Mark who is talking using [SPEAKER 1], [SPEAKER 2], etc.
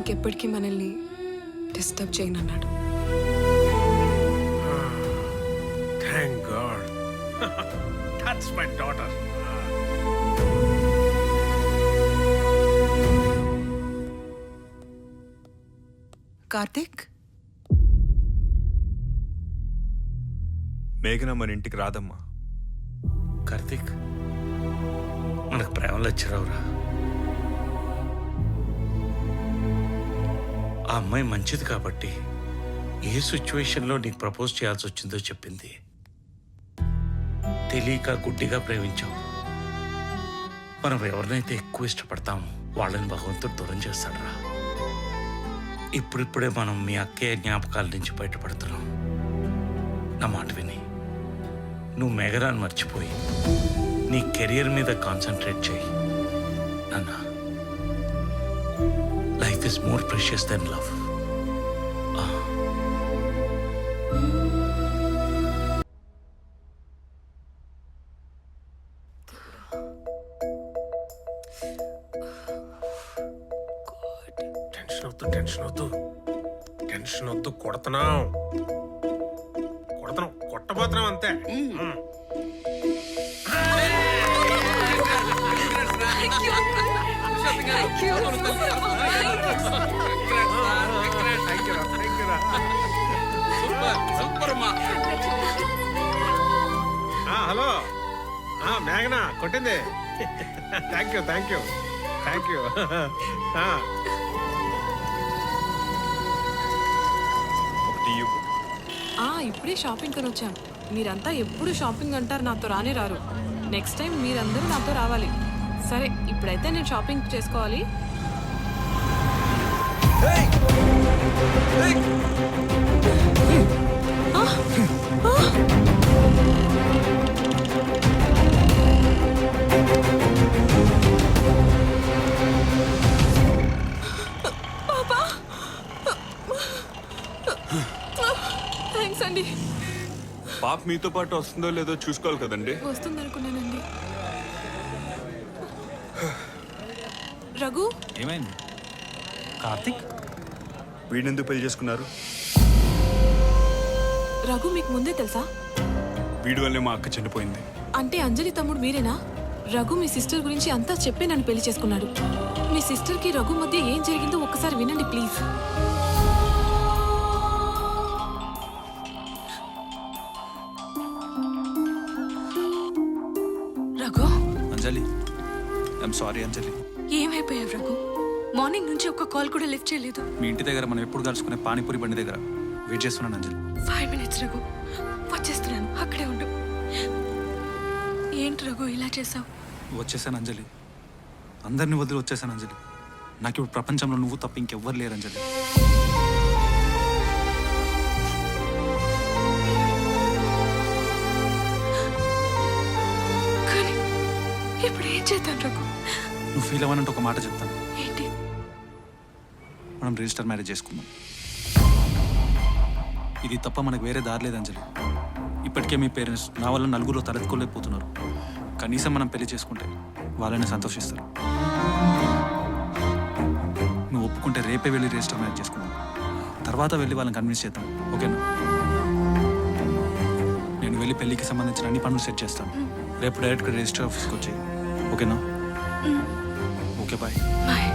[SPEAKER 1] ఇంకెప్పటికీ మనల్ని డిస్టర్బ్ చేయనన్నాడు.
[SPEAKER 2] Thank God. That's my daughter.
[SPEAKER 3] Karthik,
[SPEAKER 4] మేఘన మన ఇంటికి రాదమ్మా.
[SPEAKER 2] కార్తీక్, మనకు ప్రేమలు వచ్చిరావురా. ఆ అమ్మాయి మంచిది కాబట్టి ఏ సిచ్యువేషన్లో నీకు ప్రపోజ్ చేయాల్సి వచ్చిందో చెప్పింది. తెలియక గుడ్డిగా ప్రేమించావు. మనం ఎవరినైతే ఎక్కువ ఇష్టపడతామో వాళ్ళని భగవంతుడు దూరం చేస్తాడురా. ఇప్పుడిప్పుడే మనం మీ అక్కయ్య జ్ఞాపకాల నుంచి బయటపడుతున్నాం. నా మాట విని నువ్వు మేఘరాన్ని మర్చిపోయి నీ కెరియర్ మీద కాన్సన్ట్రేట్ చేయి నాన్న. Life is more precious than love.
[SPEAKER 5] Tension వద్దు, కొడుతున్నాం కొట్టబోతున్నాం అంతే. హలో మేఘనా కొట్టింది. Thank you thank you thank you.
[SPEAKER 1] ఇప్పుడే షాపింగ్ కొని వచ్చాం. మీరంతా ఎప్పుడు షాపింగ్ అంటారు, నాతో రానే రారు. నెక్స్ట్ టైం మీరందరూ నాతో రావాలి. సరే, ఇప్పుడైతే నేను షాపింగ్ చేసుకోవాలి. థ్యాంక్స్ అండి.
[SPEAKER 4] పాప మీతో పాటు వస్తుందో లేదో చూసుకోవాలి కదండి.
[SPEAKER 1] వస్తుందనుకున్నానండి. రఘు,
[SPEAKER 6] ఏమైంది? కార్తిక్,
[SPEAKER 4] వీడెందుకు పెళ్లి చేసుకున్నారు?
[SPEAKER 1] రఘు మీకు ముందే తెలుసా?
[SPEAKER 4] వీడి వల్లే మా అక్క చనిపోయింది.
[SPEAKER 1] అంటే అంజలి తమ్ముడు మీరేనా? రఘు మీ సిస్టర్ గురించి అంతా చెప్పే నన్ను పెళ్లి చేసుకున్నాడు. మీ సిస్టర్కి రఘు మధ్య ఏం జరిగిందో ఒక్కసారి వినండి please. Raghu,
[SPEAKER 6] Anjali, I'm sorry Anjali.
[SPEAKER 1] ఏమైపోయావు రఘు? మార్నింగ్ నుంచి ఒక్క కాల్ కూడా లిఫ్ట్ చేయలేదు.
[SPEAKER 6] మీ ఇంటి దగ్గర మనం ఎప్పుడు కలుసుకునే పానీపూరి బండి దగ్గర వెయిట్ చేస్తున్నాను అంజలి.
[SPEAKER 1] 5 minutes రఘు, వచ్చేస్తున్నాను, అక్కడే ఉండు. ఏంటి రఘు ఇలా చేసావు?
[SPEAKER 6] వచ్చేసాను అంజలి, అందరినీ వదిలి వచ్చేసాను అంజలి. నాకు ఇప్పుడు ప్రపంచంలో నువ్వు తప్ప ఇంకెవ్వరు లేరు అంజలి.
[SPEAKER 1] కానీ ఇప్పుడు ఏం చేద్దాం రఘు?
[SPEAKER 6] నువ్వు ఫీల్ అవ్వనంటే ఒక మాట చెప్తాను.
[SPEAKER 1] ఏంటి?
[SPEAKER 6] మనం రిజిస్టర్ మ్యారేజ్ చేసుకుందాం. ఇది తప్ప మనకు వేరే దారి లేదు అంజలి. ఇప్పటికే మీ పేరెంట్స్ నా వల్ల నలుగురిలో తలెత్తుకోలేకపోతున్నారు. కనీసం మనం పెళ్లి చేసుకుంటే వాళ్ళని సంతోషిస్తారు. నువ్వు ఒప్పుకుంటే రేపే వెళ్ళి రిజిస్టర్ మ్యారేజ్ చేసుకుందాం. తర్వాత వెళ్ళి వాళ్ళని కన్విన్స్ చేద్దాం, ఓకేనా? నేను వెళ్ళి పెళ్లికి సంబంధించిన అన్ని పనులు సెట్ చేస్తాను. రేపు డైరెక్ట్గా రిజిస్టర్ ఆఫీస్కి వచ్చి, ఓకేనా? Okay, bye.
[SPEAKER 1] బాయ్.